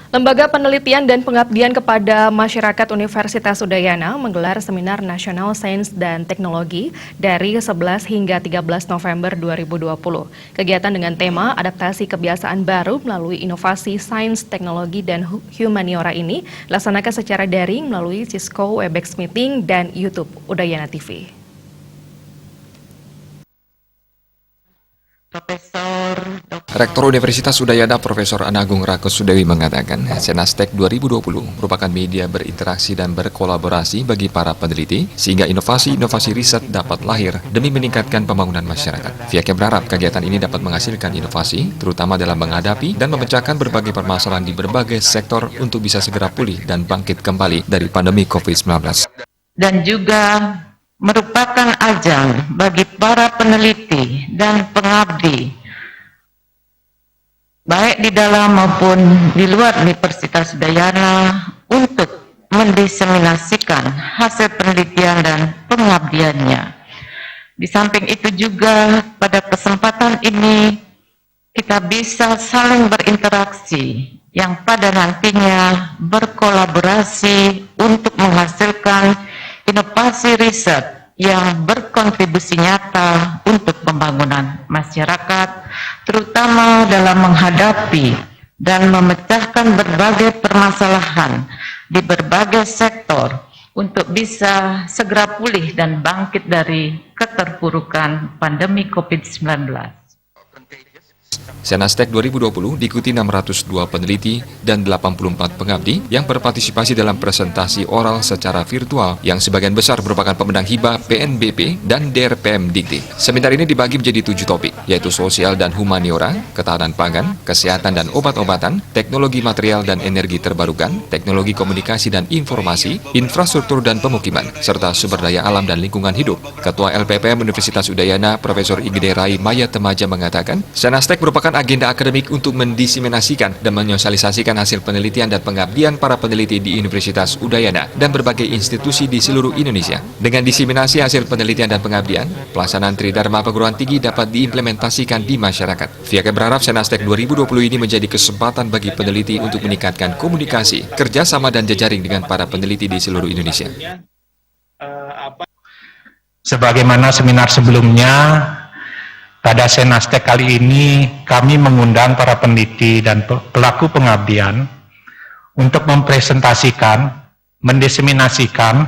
Lembaga Penelitian dan Pengabdian kepada Masyarakat Universitas Udayana menggelar Seminar Nasional Sains dan Teknologi dari 11 hingga 13 November 2020. Kegiatan dengan tema Adaptasi Kebiasaan Baru melalui Inovasi Sains, Teknologi, dan Humaniora ini dilaksanakan secara daring melalui Cisco Webex Meeting dan YouTube Udayana TV. Rektor Universitas Udayana Profesor Anagung Rakusudewi mengatakan, Senastek 2020 merupakan media berinteraksi dan berkolaborasi bagi para peneliti sehingga inovasi-inovasi riset dapat lahir demi meningkatkan pembangunan masyarakat. Pihaknya berharap kegiatan ini dapat menghasilkan inovasi, terutama dalam menghadapi dan memecahkan berbagai permasalahan di berbagai sektor untuk bisa segera pulih dan bangkit kembali dari pandemi COVID-19. Dan juga merupakan ajang bagi para peneliti dan pengabdi baik di dalam maupun di luar Universitas Udayana untuk mendiseminasikan hasil penelitian dan pengabdiannya. Di samping itu juga pada kesempatan ini kita bisa saling berinteraksi yang pada nantinya berkolaborasi untuk menghasilkan inovasi riset yang berkontribusi nyata untuk pembangunan masyarakat, terutama dalam menghadapi dan memecahkan berbagai permasalahan di berbagai sektor untuk bisa segera pulih dan bangkit dari keterpurukan pandemi COVID-19. Senastek 2020 diikuti 602 peneliti dan 84 pengabdi yang berpartisipasi dalam presentasi oral secara virtual yang sebagian besar merupakan pemenang hibah PNBP dan DRPM Dikti. Seminar ini dibagi menjadi 7 topik, yaitu sosial dan humaniora, ketahanan pangan, kesehatan dan obat-obatan, teknologi material dan energi terbarukan, teknologi komunikasi dan informasi, infrastruktur dan pemukiman, serta sumber daya alam dan lingkungan hidup. Ketua LPPM Universitas Udayana, Profesor Igede Rai Maya Temaja mengatakan, Senastek merupakan agenda akademik untuk mendiseminasikan dan menyosialisasikan hasil penelitian dan pengabdian para peneliti di Universitas Udayana dan berbagai institusi di seluruh Indonesia. Dengan diseminasi hasil penelitian dan pengabdian, pelaksanaan Tridharma perguruan tinggi dapat diimplementasikan di masyarakat. Pihaknya berharap Senastek 2020 ini menjadi kesempatan bagi peneliti untuk meningkatkan komunikasi, kerjasama dan jejaring dengan para peneliti di seluruh Indonesia. Sebagaimana seminar sebelumnya, pada Senastek kali ini kami mengundang para peneliti dan pelaku pengabdian untuk mempresentasikan, mendiseminasikan,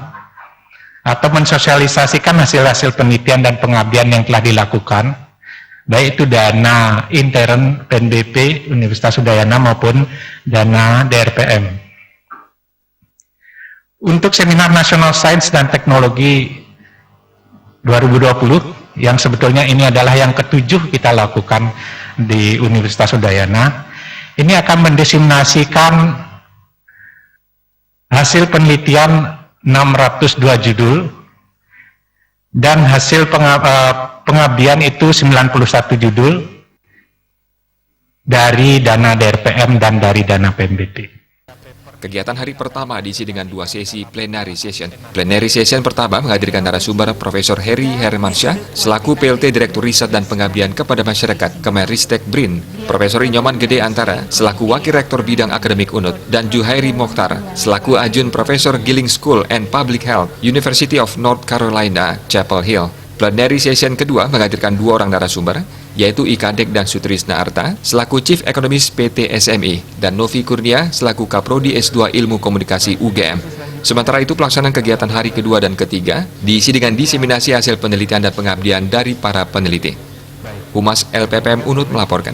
atau mensosialisasikan hasil-hasil penelitian dan pengabdian yang telah dilakukan, baik itu dana intern PNBP Universitas Udayana maupun dana DRPM. Untuk Seminar Nasional Sains dan Teknologi 2020, yang sebetulnya ini adalah yang ke-7 kita lakukan di Universitas Udayana, ini akan mendiseminasikan hasil penelitian 602 judul dan hasil pengabdian itu 91 judul dari dana DRPM dan dari dana PNBP. Kegiatan hari pertama diisi dengan 2 sesi plenary session. Plenary session pertama menghadirkan narasumber Profesor Heri Hermansyah selaku PLT Direktur Riset dan Pengabdian kepada Masyarakat Kemenristek BRIN, Profesor Inyoman Gede Antara selaku Wakil Rektor Bidang Akademik UNUD, dan Juhairi Mokhtar selaku Adjun Profesor Gilling School and Public Health, University of North Carolina, Chapel Hill. Plenary session kedua menghadirkan 2 orang narasumber, yaitu Ika Dek dan Sutrisna Arta selaku Chief Economist PT SMI dan Novi Kurnia selaku Kaprodi S2 Ilmu Komunikasi UGM. Sementara itu pelaksanaan kegiatan hari kedua dan ketiga diisi dengan diseminasi hasil penelitian dan pengabdian dari para peneliti. Humas LPPM UNUD melaporkan.